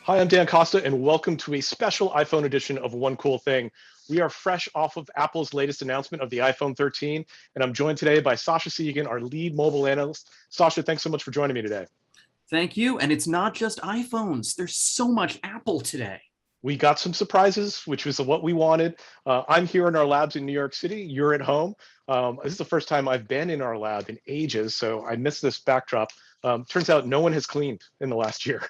Hi, I'm Dan Costa, and welcome to a special iPhone edition of One Cool Thing. We are fresh off of Apple's latest announcement of the iPhone 13, and I'm joined today by Sascha Segan, our lead mobile analyst. Sascha, thanks so much for joining me today. Thank you. And it's not just iPhones. There's so much Apple today. We got some surprises, which was what we wanted. I'm here in our labs in New York City. You're at home. This is the first time I've been in our lab in ages, so I missed this backdrop. Turns out no one has cleaned in the last year.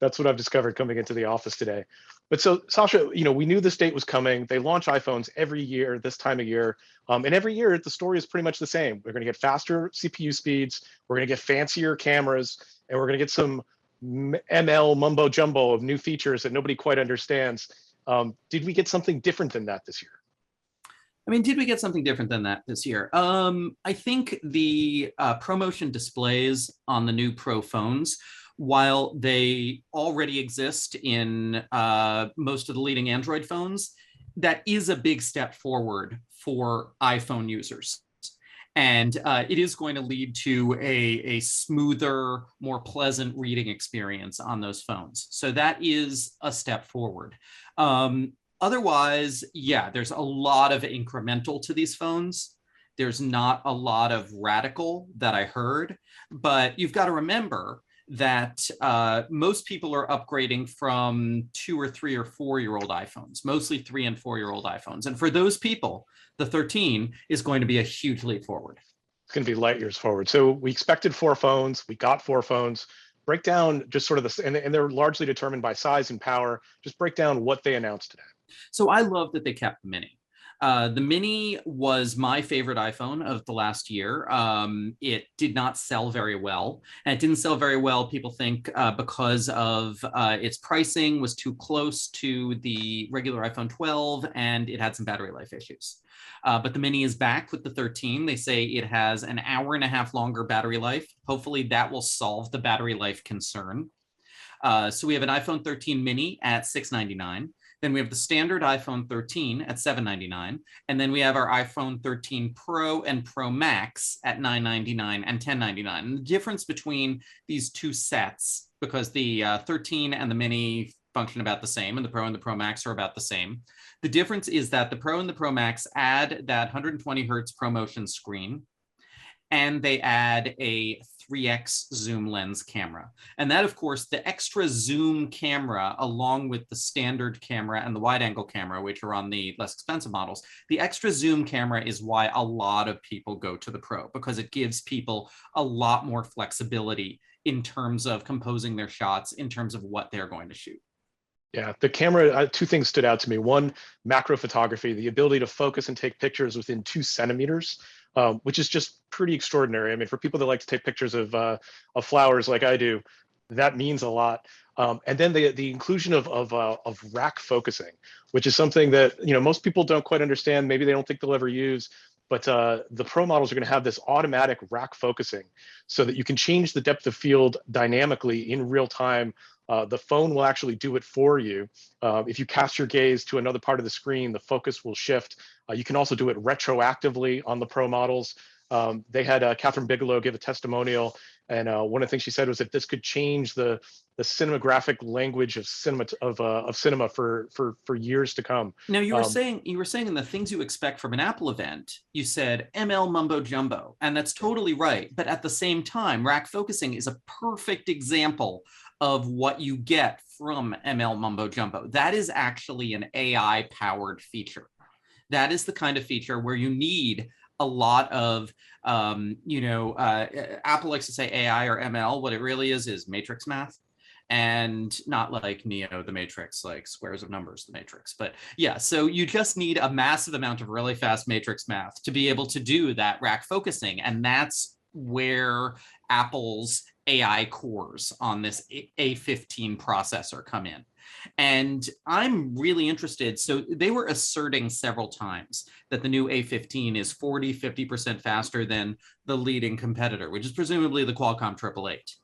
That's what I've discovered coming into the office today. But so, Sascha, we knew this date was coming. They launch iPhones every year, this time of year. And every year, the story is pretty much the same. We're going to get faster CPU speeds. We're going to get fancier cameras. And we're going to get some ML mumbo jumbo of new features that nobody quite understands. Did we get something different than that this year? I mean, did we get something different than that this year? I think the ProMotion displays on the new Pro phones, while they already exist in most of the leading Android phones, that is a big step forward for iPhone users. And it is going to lead to a smoother, more pleasant reading experience on those phones. So that is a step forward. Otherwise, yeah, there's a lot of incremental to these phones. There's not a lot of radical that I heard, but you've got to remember that most people are upgrading from 2 or 3 or 4-year-old iPhones, mostly 3 and 4-year-old iPhones. And for those people, the 13 is going to be a huge leap forward. It's going to be light years forward. So we expected 4 phones. We got 4 phones. Break down just sort of the, and they're largely determined by size and power. Just break down what they announced today. So I love that they kept the Mini. The Mini was my favorite iPhone of the last year. It did not sell very well. And it didn't sell very well, people think, because of its pricing was too close to the regular iPhone 12, and it had some battery life issues. But the Mini is back with the 13. They say it has an hour and a half longer battery life. Hopefully that will solve the battery life concern. So we have an iPhone 13 Mini at $699. Then we have the standard iPhone 13 at $799. And then we have our iPhone 13 Pro and Pro Max at $999 and $1099. And the difference between these two sets, because the 13 and the Mini function about the same, and the Pro and the Pro Max are about the same. The difference is that the Pro and the Pro Max add that 120 hertz ProMotion screen, and they add a 3x zoom lens camera. And that, of course, the extra zoom camera, along with the standard camera and the wide angle camera, which are on the less expensive models, the extra zoom camera is why a lot of people go to the Pro, because it gives people a lot more flexibility in terms of composing their shots, in terms of what they're going to shoot. Yeah, the camera, 2 things stood out to me. One, macro photography, the ability to focus and take pictures within 2 centimeters, which is just pretty extraordinary. I mean, for people that like to take pictures of flowers like I do, that means a lot. And then the inclusion of rack focusing, which is something that most people don't quite understand. Maybe they don't think they'll ever use. But the Pro models are going to have this automatic rack focusing so that you can change the depth of field dynamically in real time. The phone will actually do it for you. If you cast your gaze to another part of the screen, the focus will shift. You can also do it retroactively on the Pro models. They had Catherine Bigelow give a testimonial, and one of the things she said was that this could change the cinematographic language of cinema for years to come. Now you were saying in the things you expect from an Apple event, you said ML mumbo jumbo, and that's totally right. But at the same time, rack focusing is a perfect example of what you get from ML mumbo jumbo. That is actually an AI powered feature. That is the kind of feature where you need a lot of, Apple likes to say AI or ML. What it really is matrix math, and not like Neo, the Matrix, like squares of numbers, the Matrix. But yeah, so you just need a massive amount of really fast matrix math to be able to do that rack focusing. And that's where Apple's AI cores on this A15 processor come in. And I'm really interested. So they were asserting several times that the new A15 is 50% faster than the leading competitor, which is presumably the Qualcomm 888.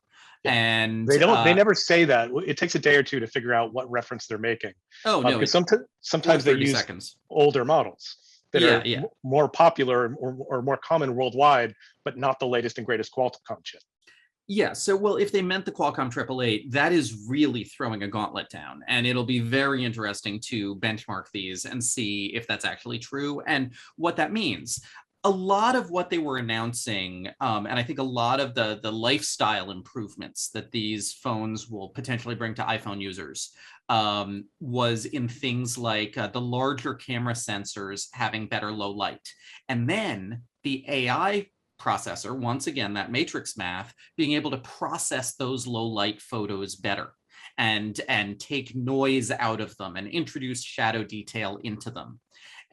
Yeah. And they never say that. It takes a day or two to figure out what reference they're making. Oh no, because sometimes they use older models that are more popular or more common worldwide, but not the latest and greatest Qualcomm chip. Yeah, so well, if they meant the Qualcomm 888, that is really throwing a gauntlet down. And it'll be very interesting to benchmark these and see if that's actually true and what that means. A lot of what they were announcing, and I think a lot of the lifestyle improvements that these phones will potentially bring to iPhone users, was in things like the larger camera sensors having better low light. And then the AI processor, once again, that matrix math, being able to process those low light photos better and take noise out of them and introduce shadow detail into them.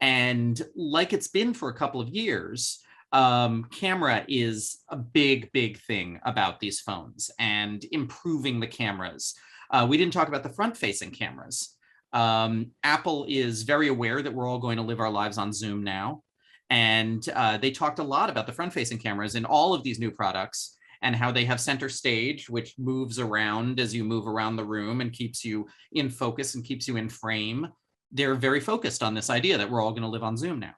And like it's been for a couple of years, camera is a big thing about these phones and improving the cameras. We didn't talk about the front-facing cameras. Apple is very aware that we're all going to live our lives on Zoom now. And they talked a lot about the front-facing cameras in all of these new products and how they have center stage, which moves around as you move around the room and keeps you in focus and keeps you in frame. They're very focused on this idea that we're all going to live on Zoom now.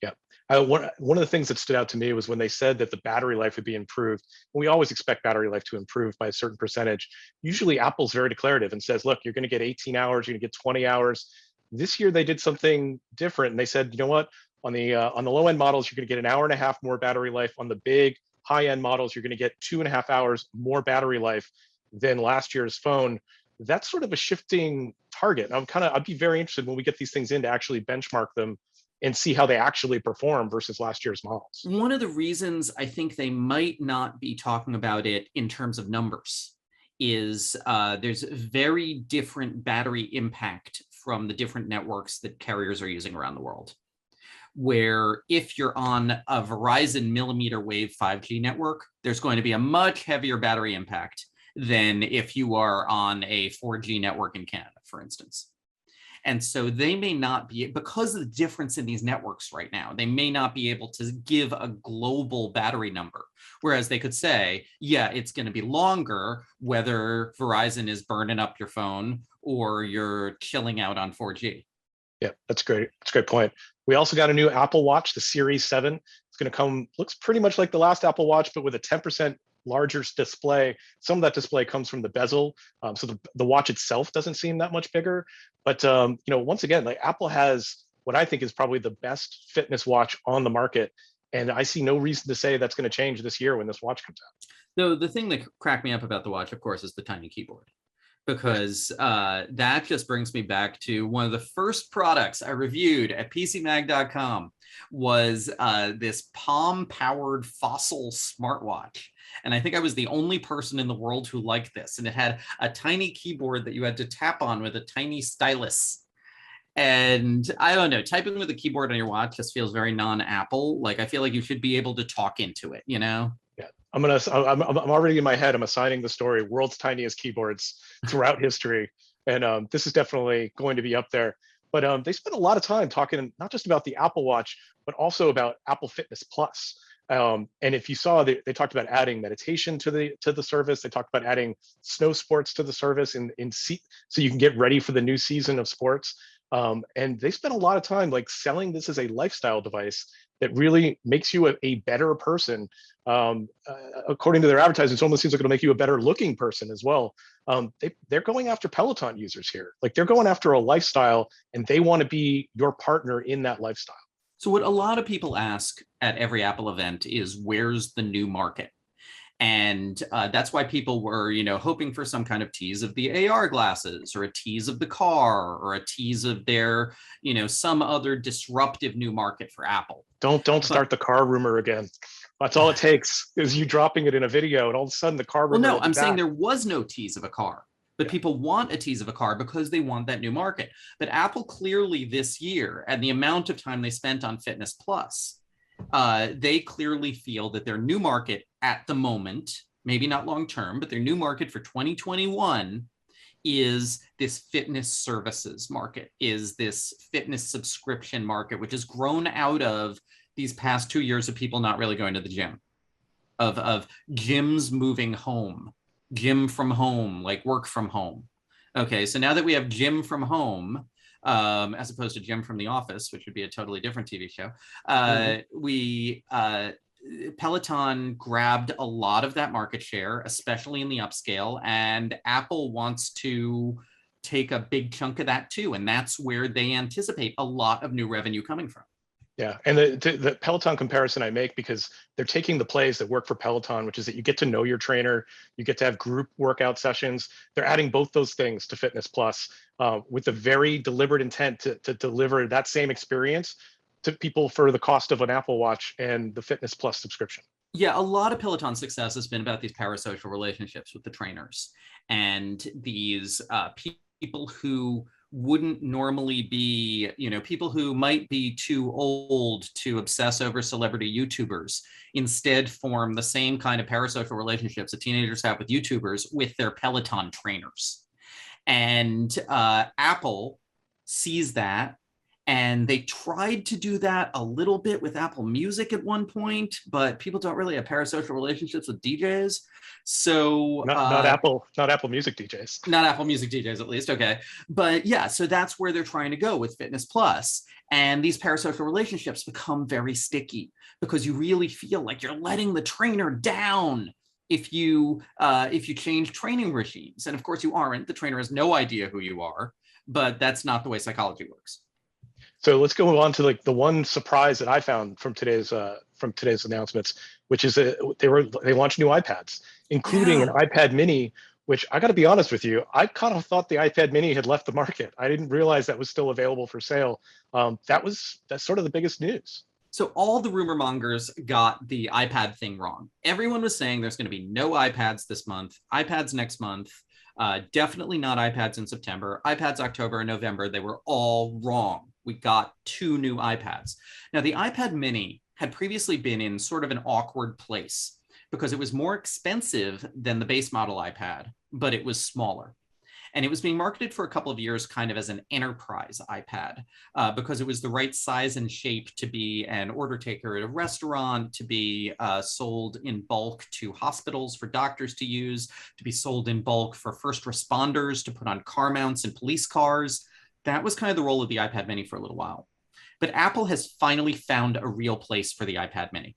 Yeah. One of the things that stood out to me was when they said that the battery life would be improved. We always expect battery life to improve by a certain percentage. Usually Apple's very declarative and says, look, you're going to get 18 hours, you're going to get 20 hours. This year they did something different. And they said, you know what, on the low end models, you're going to get an hour and a half more battery life. On the big high end models, you're going to get 2.5 hours more battery life than last year's phone. That's sort of a shifting target. I'd be very interested when we get these things in to actually benchmark them and see how they actually perform versus last year's models. One of the reasons I think they might not be talking about it in terms of numbers is there's very different battery impact from the different networks that carriers are using around the world. Where if you're on a Verizon millimeter wave 5G network, there's going to be a much heavier battery impact than if you are on a 4G network in Canada, for instance. And so they may not be, because of the difference in these networks right now, they may not be able to give a global battery number. Whereas they could say, yeah, it's going to be longer, whether Verizon is burning up your phone or you're chilling out on 4G. Yeah, that's great. That's a great point. We also got a new Apple Watch, the Series 7. It's going to come, looks pretty much like the last Apple Watch, but with a 10% larger display. Some of that display comes from the bezel. So the watch itself doesn't seem that much bigger. But once again, like Apple has what I think is probably the best fitness watch on the market. And I see no reason to say that's going to change this year when this watch comes out. So the thing that cracked me up about the watch, of course, is the tiny keyboard. Because that just brings me back to one of the first products I reviewed at PCMag.com was this Palm-powered Fossil smartwatch. And I think I was the only person in the world who liked this. And it had a tiny keyboard that you had to tap on with a tiny stylus. And I don't know, typing with a keyboard on your watch just feels very non-Apple. Like I feel like you should be able to talk into it, you know? Yeah, I'm already in my head. I'm assigning the story world's tiniest keyboards throughout history, and this is definitely going to be up there. But they spent a lot of time talking not just about the Apple Watch, but also about Apple Fitness Plus. And if you saw, they talked about adding meditation to the service. They talked about adding snow sports to the service so you can get ready for the new season of sports. And they spent a lot of time like selling this as a lifestyle device that really makes you a better person. According to their advertising, it almost seems like it'll make you a better looking person as well. They're going after Peloton users here. Like they're going after a lifestyle and they want to be your partner in that lifestyle. So what a lot of people ask at every Apple event is, where's the new market? And that's why people were, hoping for some kind of tease of the AR glasses or a tease of the car or a tease of their, some other disruptive new market for Apple. Don't start the car rumor again. That's all it takes is you dropping it in a video and all of a sudden the car rumor. Well, no, I'm saying there was no tease of a car. But yeah. People want a tease of a car because they want that new market. But Apple clearly this year, and the amount of time they spent on Fitness Plus, they clearly feel that their new market at the moment, maybe not long term, but their new market for 2021 is this fitness services market, is this fitness subscription market, which has grown out of these past 2 years of people not really going to the gym, of gyms moving home, gym from home, like work from home. Okay, so now that we have gym from home, as opposed to Jim from the Office, which would be a totally different TV show, Peloton grabbed a lot of that market share, especially in the upscale, and Apple wants to take a big chunk of that too. And that's where they anticipate a lot of new revenue coming from. Yeah, and the Peloton comparison I make because they're taking the plays that work for Peloton, which is that you get to know your trainer, you get to have group workout sessions. They're adding both those things to Fitness Plus with a very deliberate intent to deliver that same experience to people for the cost of an Apple Watch and the Fitness Plus subscription. Yeah, a lot of Peloton success has been about these parasocial relationships with the trainers and these people who wouldn't normally be, people who might be too old to obsess over celebrity YouTubers, instead form the same kind of parasocial relationships that teenagers have with YouTubers with their Peloton trainers. And Apple sees that. And they tried to do that a little bit with Apple Music at one point, but people don't really have parasocial relationships with DJs. So not Apple Music DJs. Not Apple Music DJs, at least. Okay. But yeah, so that's where they're trying to go with Fitness Plus. And these parasocial relationships become very sticky because you really feel like you're letting the trainer down if you change training regimes. And of course you aren't. The trainer has no idea who you are, but that's not the way psychology works. So let's go on to like the one surprise that I found from today's announcements, which is they launched new iPads, including an iPad Mini, which I got to be honest with you, I kind of thought the iPad Mini had left the market. I didn't realize that was still available for sale. That's sort of the biggest news. So all the rumor mongers got the iPad thing wrong. Everyone was saying there's going to be no iPads this month, iPads next month, definitely not iPads in September, iPads October and November. They were all wrong. We got 2 new iPads. Now, the iPad Mini had previously been in sort of an awkward place because it was more expensive than the base model iPad, but it was smaller. And it was being marketed for a couple of years kind of as an enterprise iPad because it was the right size and shape to be an order taker at a restaurant, to be sold in bulk to hospitals for doctors to use, to be sold in bulk for first responders to put on car mounts in police cars. That was kind of the role of the iPad Mini for a little while. But Apple has finally found a real place for the iPad Mini,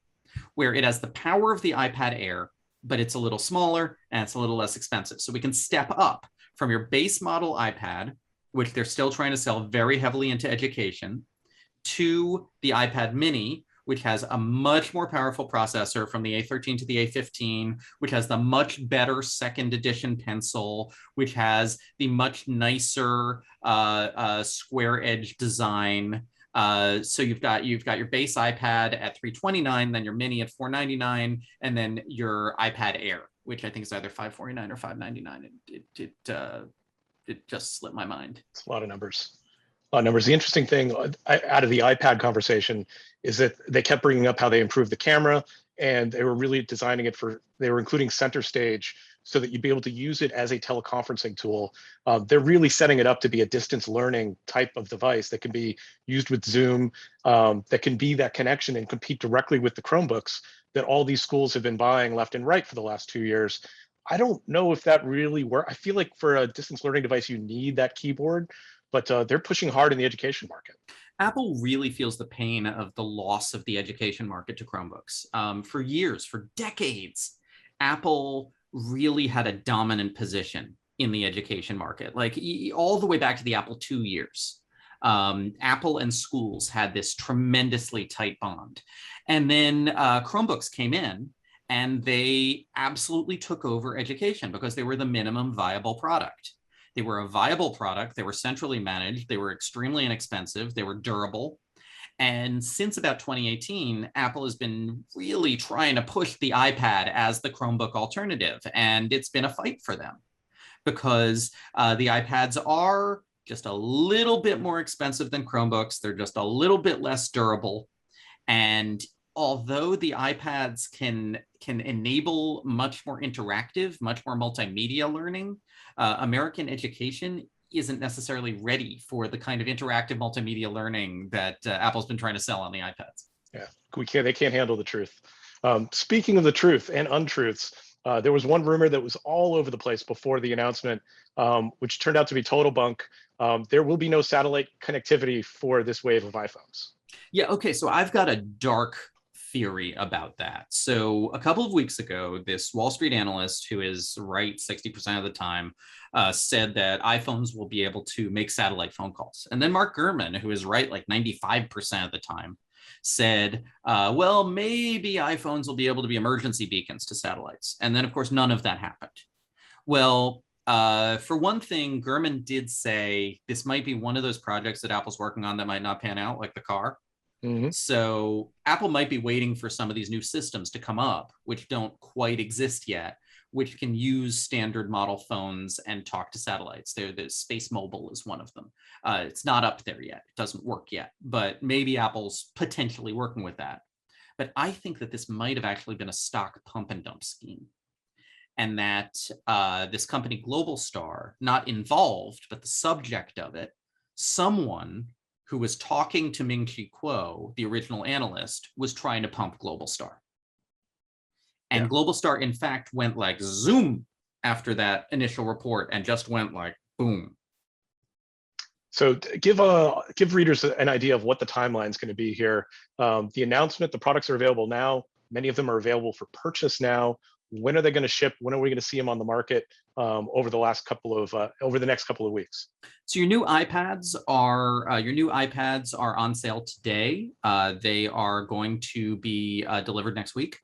where it has the power of the iPad Air, but it's a little smaller and it's a little less expensive. So we can step up from your base model iPad, which they're still trying to sell very heavily into education, to the iPad Mini, which has a much more powerful processor from the A13 to the A15, which has the much better second edition pencil, which has the much nicer square edge design. So you've got your base iPad at $329, then your Mini at $499, and then your iPad Air, which I think is either $549 or $599. It just slipped my mind. It's a lot of numbers. The interesting thing out of the iPad conversation is that they kept bringing up how they improved the camera, and they were really designing it they were including center stage so that you'd be able to use it as a teleconferencing tool. They're really setting it up to be a distance learning type of device that can be used with Zoom, that can be that connection and compete directly with the Chromebooks that all these schools have been buying left and right for the last 2 years. I don't know if that really works. I feel like for a distance learning device, you need that keyboard, but they're pushing hard in the education market. Apple really feels the pain of the loss of the education market to Chromebooks. For years, for decades, Apple really had a dominant position in the education market, like all the way back to the Apple II years. Apple and schools had this tremendously tight bond. And then Chromebooks came in and they absolutely took over education because they were the minimum viable product. They were a viable product. They were centrally managed. They were extremely inexpensive. They were durable. And since about 2018, Apple has been really trying to push the iPad as the Chromebook alternative. And it's been a fight for them because the iPads are just a little bit more expensive than Chromebooks. They're just a little bit less durable. And although the iPads can enable much more interactive, much more multimedia learning, American education isn't necessarily ready for the kind of interactive multimedia learning that Apple's been trying to sell on the iPads. Yeah, they can't handle the truth. Speaking of the truth and untruths, there was one rumor that was all over the place before the announcement, which turned out to be total bunk. There will be no satellite connectivity for this wave of iPhones. Yeah, okay, so I've got a dark theory about that. So a couple of weeks ago, this Wall Street analyst, who is right 60% of the time, said that iPhones will be able to make satellite phone calls. And then Mark Gurman, who is right like 95% of the time, said, well, maybe iPhones will be able to be emergency beacons to satellites. And then, of course, none of that happened. Well, for one thing, Gurman did say this might be one of those projects that Apple's working on that might not pan out, like the car. Mm-hmm. So Apple might be waiting for some of these new systems to come up, which don't quite exist yet, which can use standard model phones and talk to satellites. The Space Mobile is one of them. It's not up there yet. It doesn't work yet, but maybe Apple's potentially working with that. But I think that this might have actually been a stock pump and dump scheme. And that this company, Global Star, not involved, but the subject of it, someone who was talking to Ming-Chi Kuo, the original analyst, was trying to pump Global Star. And Global Star, in fact, went like zoom after that initial report and just went like boom. So give readers an idea of what the timeline is going to be here. The announcement, the products are available now. Many of them are available for purchase now. When are they going to ship? When are we going to see them on the market over the next couple of weeks? So your new iPads are on sale today. They are going to be delivered next week.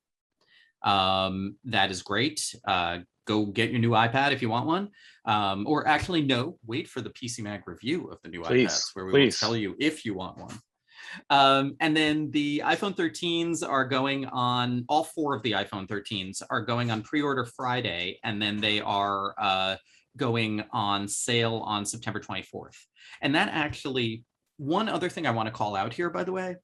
That is great. Go get your new iPad if you want one. Or actually, no, wait for the PCMag review of the new iPads, where we will tell you if you want one. And then the iPhone 13s are going on, all four of the iPhone 13s are going on pre-order Friday, and then they are going on sale on September 24th. And that actually, one other thing I want to call out here, by the way,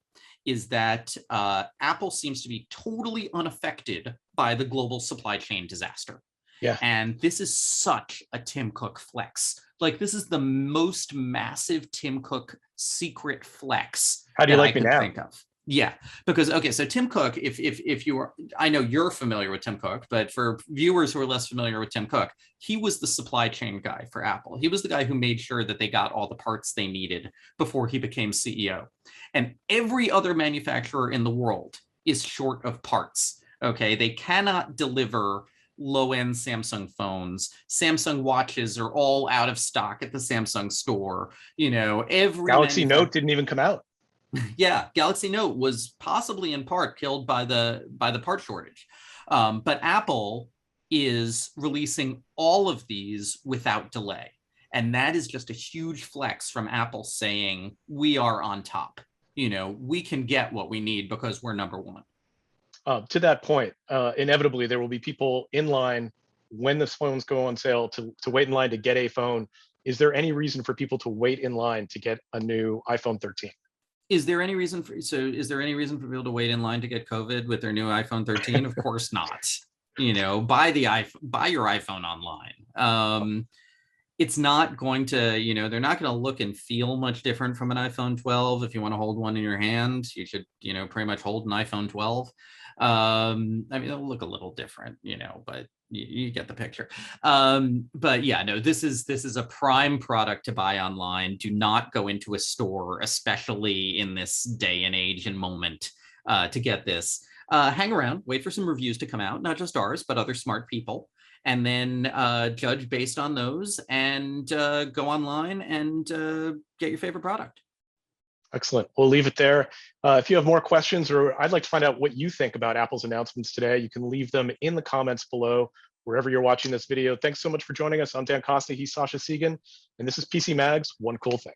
is that Apple seems to be totally unaffected by the global supply chain disaster. Yeah. And this is such a Tim Cook flex. Like, this is the most massive Tim Cook secret flex. How do you like me now? Think of. Yeah, because, okay, so Tim Cook, if you are, I know you're familiar with Tim Cook, but for viewers who are less familiar with Tim Cook, he was the supply chain guy for Apple. He was the guy who made sure that they got all the parts they needed before he became CEO. And every other manufacturer in the world is short of parts, okay? They cannot deliver low-end Samsung phones. Samsung watches are all out of stock at the Samsung store. You know, every Galaxy Note didn't even come out. Yeah, Galaxy Note was possibly in part killed by the part shortage. But Apple is releasing all of these without delay. And that is just a huge flex from Apple saying, we are on top. You know, we can get what we need because we're number one. To that point, inevitably, there will be people in line when the phones go on sale to wait in line to get a phone. Is there any reason for people to wait in line to get a new iPhone 13? Is there any reason for people to wait in line to get COVID with their new iPhone 13? Of course not. You know, buy your iPhone online. It's not going to, you know, they're not going to look and feel much different from an iPhone 12. If you want to hold one in your hand, you should, you know, pretty much hold an iPhone 12. I mean, it'll look a little different, you know, but you get the picture. But yeah, no, this is a prime product to buy online. Do not go into a store, especially in this day and age and moment, to get this. Hang around, wait for some reviews to come out, not just ours, but other smart people, and then judge based on those, and go online and get your favorite product. Excellent. We'll leave it there. If you have more questions, or I'd like to find out what you think about Apple's announcements today, you can leave them in the comments below, wherever you're watching this video. Thanks so much for joining us. I'm Dan Costa, he's Sascha Segan, and this is PCMag's One Cool Thing.